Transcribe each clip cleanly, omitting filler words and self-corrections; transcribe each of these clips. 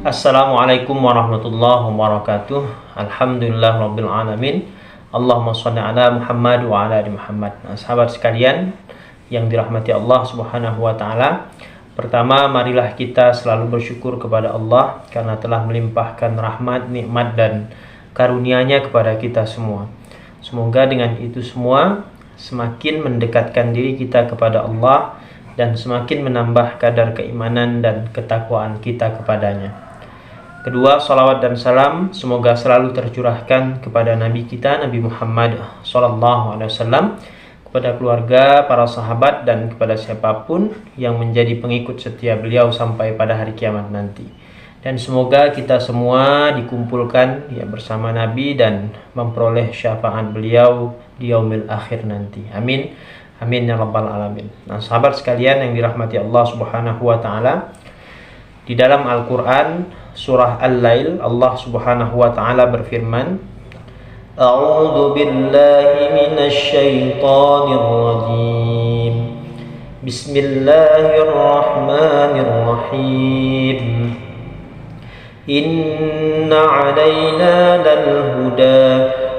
Assalamualaikum warahmatullahi wabarakatuh. Alhamdulillah rabbil alamin. Allahumma shalli ala Muhammad wa ala ali Muhammad. Nah, sahabat sekalian yang dirahmati Allah Subhanahu wa taala. Pertama, marilah kita selalu bersyukur kepada Allah karena telah melimpahkan rahmat, nikmat dan karunia-Nya kepada kita semua. Semoga dengan itu semua semakin mendekatkan diri kita kepada Allah dan semakin menambah kadar keimanan dan ketakwaan kita kepadanya. Kedua, salawat dan salam semoga selalu tercurahkan kepada Nabi kita, Nabi Muhammad SAW, kepada keluarga, para sahabat, dan kepada siapapun yang menjadi pengikut setia beliau sampai pada hari kiamat nanti. Dan semoga kita semua dikumpulkan bersama Nabi dan memperoleh syafaat beliau di yaumil akhir nanti. Amin. Amin ya rabbal alamin. Nah, sahabat sekalian yang dirahmati Allah Subhanahu wa taala, di dalam Al-Qur'an surah Al-Lail Allah Subhanahu wa taala berfirman, A'udzu billahi minasy syaithanir rajim. Bismillahirrahmanirrahim. Inna 'alaina lal huda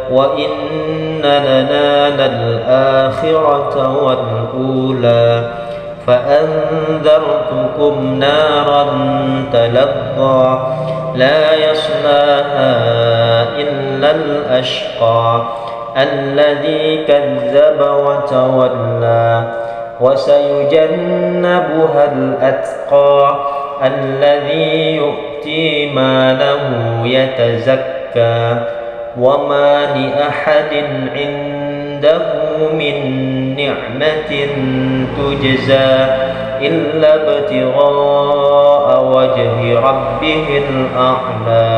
wa inna lana lal akhirata wal ula فأنذرتكم نارا تلظى لا يصلاها إلا الأشقى الذي كذب وتولى وسيجنبها الأتقى الذي يؤتي ماله يتزكى وما لأحد عنده من نعمة تجزى إلا ابتغاء وجه ربه الأعلى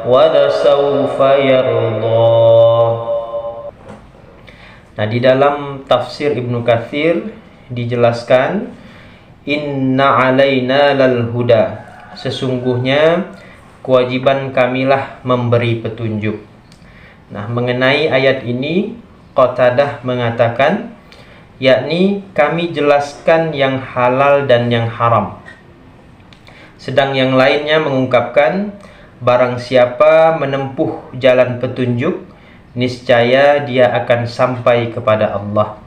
ولسوف يرضى. Nah, di dalam tafsir Ibnu Katsir dijelaskan, Inna alaina lal huda, sesungguhnya kewajiban kamilah memberi petunjuk. Nah, mengenai ayat ini Qatadah mengatakan, yakni kami jelaskan yang halal dan yang haram. Sedang yang lainnya mengungkapkan, barang siapa menempuh jalan petunjuk, niscaya dia akan sampai kepada Allah,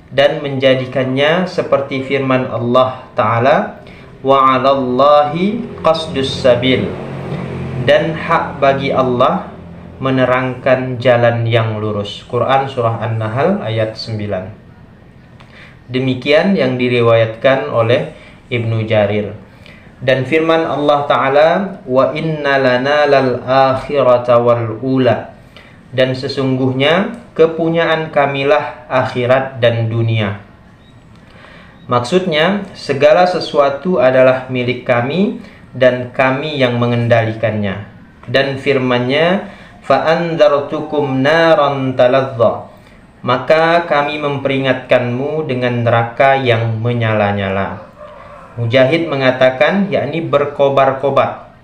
dan menjadikannya seperti firman Allah Ta'ala, wa 'alallahi qasdus sabil, dan hak bagi Allah menerangkan jalan yang lurus. Quran surah An-Nahl ayat 9. Demikian yang diriwayatkan oleh Ibnu Jarir. Dan firman Allah Ta'ala, wa inna lana lal akhirata wal ula, dan sesungguhnya kepunyaan kamilah akhirat dan dunia. Maksudnya, segala sesuatu adalah milik kami dan kami yang mengendalikannya. Dan firman-Nya, fa'andzartukum naran talazza, maka kami memperingatkanmu dengan neraka yang menyala-nyala. Mujahid mengatakan, yakni berkobar-kobar.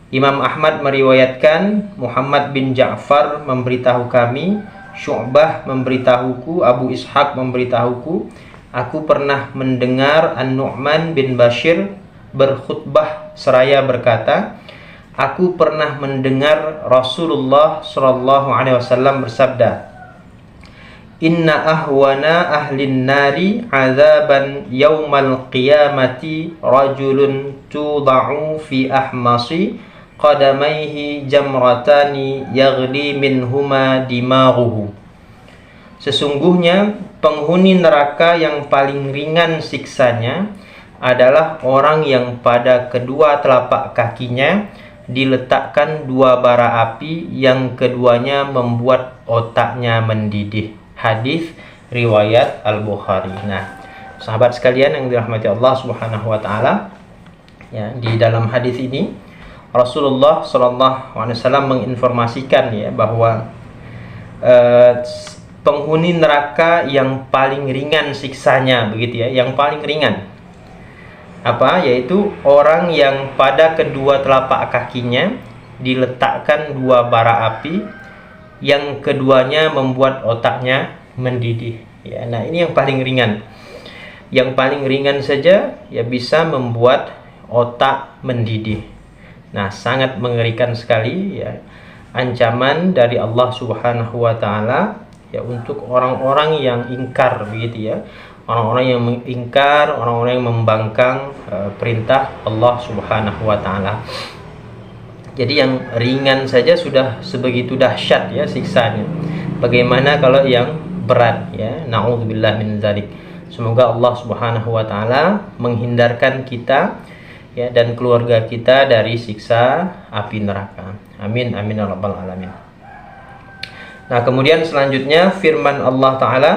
Imam Ahmad meriwayatkan, Muhammad bin Ja'far memberitahu kami, Syu'bah memberitahuku, Abu Ishaq memberitahuku, aku pernah mendengar An-Nu'man bin Bashir berkhutbah seraya berkata, aku pernah mendengar Rasulullah SAW bersabda, Inna ahwana ahlin nari azaban yawmal qiyamati rajulun tuda'u fi ahmasi qadamaihi jamratani yaghli minhuma dimaghuhu. Sesungguhnya penghuni neraka yang paling ringan siksanya adalah orang yang pada kedua telapak kakinya diletakkan dua bara api yang keduanya membuat otaknya mendidih. Hadis riwayat Al-Bukhari. Nah, sahabat sekalian yang dirahmati Allah Subhanahu wa taala, ya, di dalam hadis ini Rasulullah SAW menginformasikan bahwa penghuni neraka yang paling ringan siksanya, begitu ya, yang paling ringan yaitu orang yang pada kedua telapak kakinya diletakkan dua bara api yang keduanya membuat otaknya mendidih. Ya, nah ini yang paling ringan. Yang paling ringan saja bisa membuat otak mendidih. Nah, sangat mengerikan sekali ya ancaman dari Allah Subhanahu wa taala ya untuk orang-orang yang ingkar begitu ya. Orang-orang yang mengingkar, orang-orang yang membangkang perintah Allah Subhanahu wa taala. Jadi yang ringan saja sudah sebegitu dahsyat ya siksanya. Bagaimana kalau yang berat ya? Na'udzubillah min dzalik. Semoga Allah Subhanahu wa taala menghindarkan kita ya dan keluarga kita dari siksa api neraka. Amin amin ya rabbal alamin. Nah, kemudian selanjutnya firman Allah taala,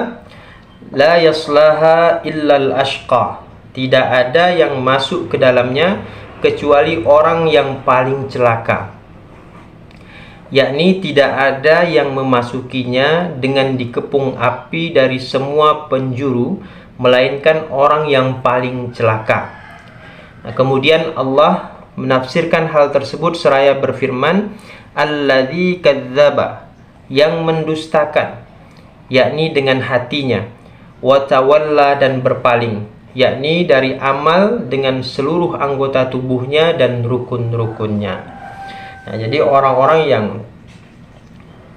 la yaslaha illal ashqa. Tidak ada yang masuk ke dalamnya kecuali orang yang paling celaka. Yakni tidak ada yang memasukinya dengan dikepung api dari semua penjuru melainkan orang yang paling celaka. Nah, kemudian Allah menafsirkan hal tersebut seraya berfirman, alladzi kadzdzaba, yang mendustakan, yakni dengan hatinya, wa tawalla, dan berpaling, yakni dari amal dengan seluruh anggota tubuhnya dan rukun-rukunnya. Nah, jadi orang-orang yang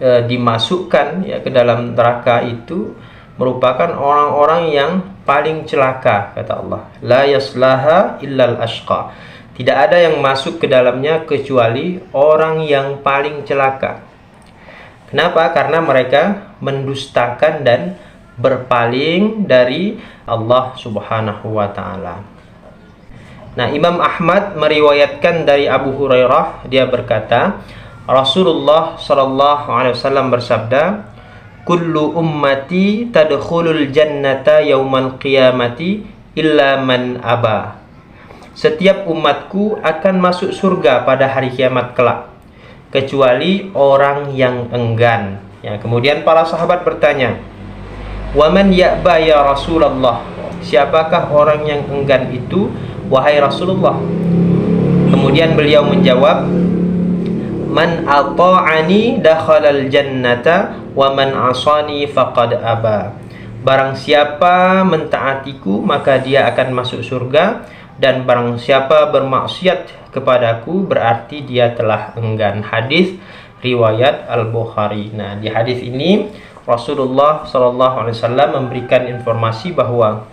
dimasukkan ya ke dalam neraka itu merupakan orang-orang yang paling celaka, kata Allah. La yaslaha illal ashqa. Tidak ada yang masuk ke dalamnya kecuali orang yang paling celaka. Kenapa? Karena mereka mendustakan dan berpaling dari Allah Subhanahu wa taala. Nah, Imam Ahmad meriwayatkan dari Abu Hurairah, dia berkata, Rasulullah sallallahu alaihi wasallam bersabda, kullu ummati tadkhulul jannata yaumal qiyamati illa man aba. Setiap umatku akan masuk surga pada hari kiamat kelak kecuali orang yang enggan. Ya, kemudian para sahabat bertanya, wa man ya'ba ya Rasulullah? Siapakah orang yang enggan itu, wahai Rasulullah? Kemudian beliau menjawab, man ata'ani dakhalal jannata wa man asani faqad aba. Barang siapa mentaatiku maka dia akan masuk surga, dan barang siapa bermaksiat kepadaku berarti dia telah enggan. Hadis riwayat Al-Bukhari. Nah, di hadis ini Rasulullah SAW memberikan informasi bahwa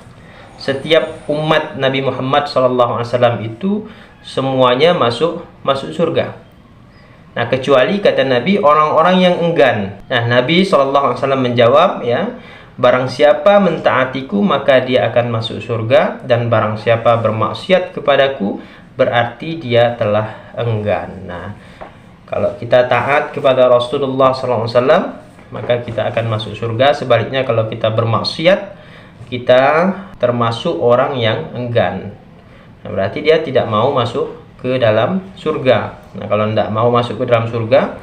setiap umat Nabi Muhammad SAW itu semuanya masuk surga. Nah, kecuali kata Nabi orang-orang yang enggan. Nah, Nabi SAW menjawab ya, barang siapa mentaatiku maka dia akan masuk surga, dan barang siapa bermaksiat kepadaku berarti dia telah enggan. Nah, kalau kita taat kepada Rasulullah SAW maka kita akan masuk surga. Sebaliknya kalau kita bermaksiat, kita termasuk orang yang enggan. Nah, berarti dia tidak mau masuk ke dalam surga. Nah, kalau tidak mau masuk ke dalam surga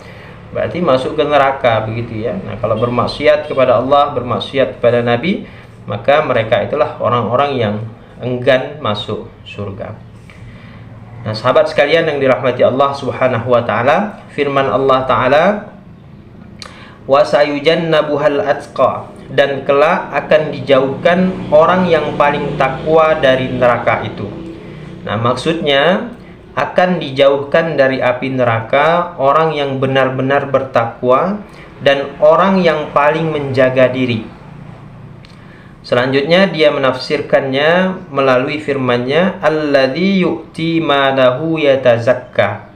berarti masuk ke neraka, begitu ya. Nah, kalau bermaksiat kepada Allah, bermaksiat kepada Nabi, maka mereka itulah orang-orang yang enggan masuk surga. Nah, sahabat sekalian yang dirahmati Allah Subhanahu wa taala, firman Allah taala, wa sayujannabuhal atqa, dan kelak akan dijauhkan orang yang paling takwa dari neraka itu. Nah, maksudnya akan dijauhkan dari api neraka orang yang benar-benar bertakwa dan orang yang paling menjaga diri. Selanjutnya dia menafsirkannya melalui firman-Nya, alladzi yu'ti malahu yatazakka,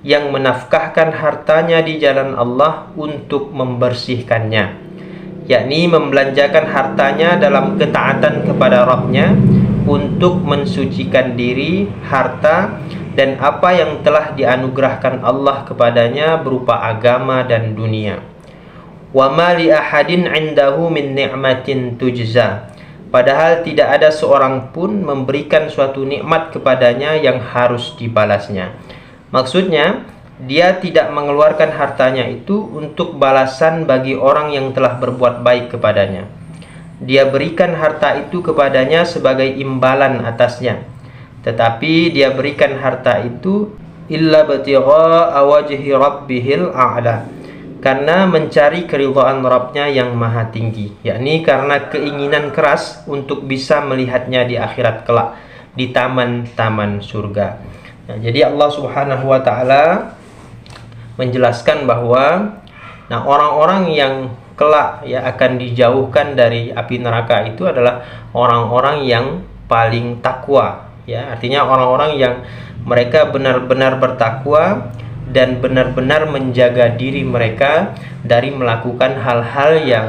yang menafkahkan hartanya di jalan Allah untuk membersihkannya, yakni membelanjakan hartanya dalam ketaatan kepada Rabb-Nya untuk mensucikan diri, harta, dan apa yang telah dianugerahkan Allah kepadanya berupa agama dan dunia. Wa ma li ahadin 'indahu min ni'matin tujza. Padahal tidak ada seorang pun memberikan suatu nikmat kepadanya yang harus dibalasnya. Maksudnya, dia tidak mengeluarkan hartanya itu untuk balasan bagi orang yang telah berbuat baik kepadanya. Dia berikan harta itu kepadanya sebagai imbalan atasnya. Tetapi dia berikan harta itu illa batigha'a wajhi rabbihil a'la, karena mencari keridhaan Rabb-Nya yang maha tinggi, yakni karena keinginan keras untuk bisa melihatnya di akhirat kelak di taman-taman surga. Nah, jadi Allah Subhanahu wa taala menjelaskan bahwa orang-orang yang kelak ya akan dijauhkan dari api neraka itu adalah orang-orang yang paling takwa, ya. Artinya orang-orang yang mereka benar-benar bertakwa dan benar-benar menjaga diri mereka dari melakukan hal-hal yang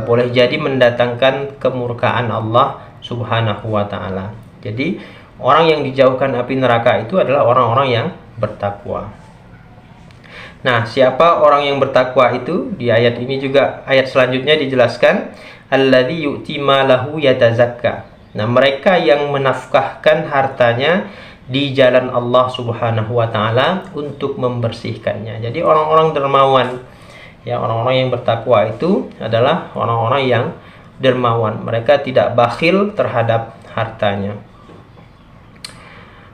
boleh jadi mendatangkan kemurkaan Allah Subhanahu wa taala. Jadi orang yang dijauhkan api neraka itu adalah orang-orang yang bertakwa. Nah, siapa orang yang bertakwa itu? Di ayat ini juga, ayat selanjutnya dijelaskan, alladzi yu'ti malahu yatazakka. Nah, mereka yang menafkahkan hartanya di jalan Allah Subhanahu wa taala untuk membersihkannya. Jadi orang-orang dermawan, ya, orang-orang yang bertakwa itu adalah orang-orang yang dermawan. Mereka tidak bakhil terhadap hartanya.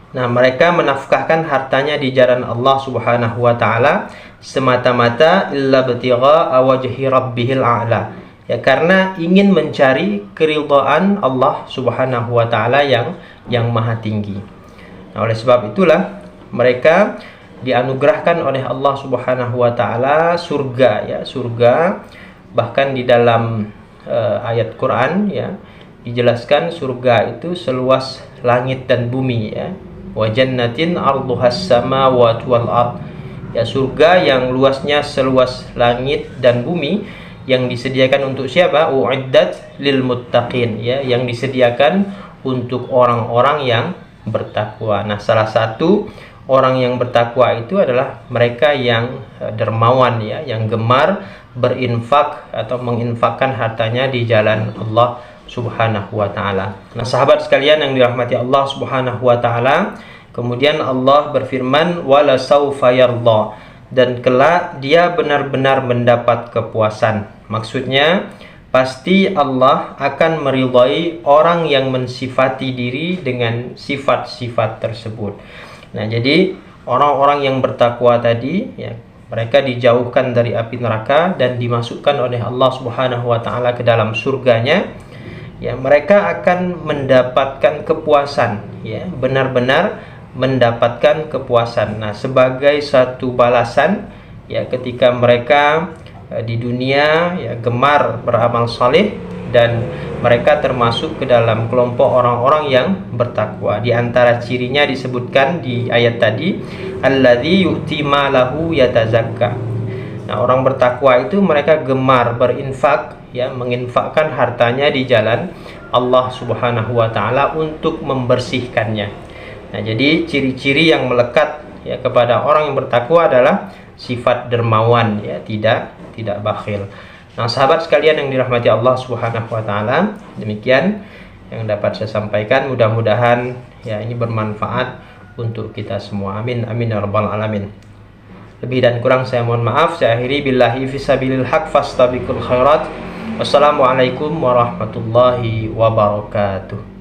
Nah, mereka menafkahkan hartanya di jalan Allah Subhanahu wa taala semata-mata illa btigha'a wajhi rabbihil a'la. Ya, karena ingin mencari keridhaan Allah Subhanahu wa taala yang maha tinggi. Nah, oleh sebab itulah mereka dianugerahkan oleh Allah Subhanahu wa taala surga, ya, surga. Bahkan di dalam ayat Quran, ya, dijelaskan surga itu seluas langit dan bumi, ya. Wa jannatin arduhas samawati wal ard. Ya, surga yang luasnya seluas langit dan bumi yang disediakan untuk siapa? Uiddat lil muttaqin, ya, yang disediakan untuk orang-orang yang bertakwa. Nah, salah satu orang yang bertakwa itu adalah mereka yang dermawan, ya, yang gemar berinfak atau menginfakkan hartanya di jalan Allah Subhanahu wa taala. Nah, sahabat sekalian yang dirahmati Allah Subhanahu wa taala, kemudian Allah berfirman, wala saufa yarda, dan kelak dia benar-benar mendapat kepuasan. Maksudnya pasti Allah akan meridhai orang yang mensifati diri dengan sifat-sifat tersebut. Nah, jadi orang-orang yang bertakwa tadi, ya, mereka dijauhkan dari api neraka dan dimasukkan oleh Allah Subhanahu wa taala ke dalam surganya. Ya, mereka akan mendapatkan kepuasan, ya, benar-benar mendapatkan kepuasan. Nah, sebagai satu balasan, ya, ketika mereka di dunia, ya, gemar beramal saleh dan mereka termasuk ke dalam kelompok orang-orang yang bertakwa. Di antara cirinya disebutkan di ayat tadi, alladzi yu'ti malahu yatazakka. Nah, orang bertakwa itu mereka gemar berinfak, ya, menginfakkan hartanya di jalan Allah Subhanahu wa taala untuk membersihkannya. Nah, jadi ciri-ciri yang melekat, ya, kepada orang yang bertakwa adalah sifat dermawan, ya, tidak bakhil. Nah, sahabat sekalian yang dirahmati Allah Subhanahu wa taala, demikian yang dapat saya sampaikan. Mudah-mudahan, ya, ini bermanfaat untuk kita semua. Amin amin ya rabbal alamin. Lebih dan kurang saya mohon maaf. Saya akhiri billahi fisabilil haq fastabiqul khairat. Wassalamualaikum warahmatullahi wabarakatuh.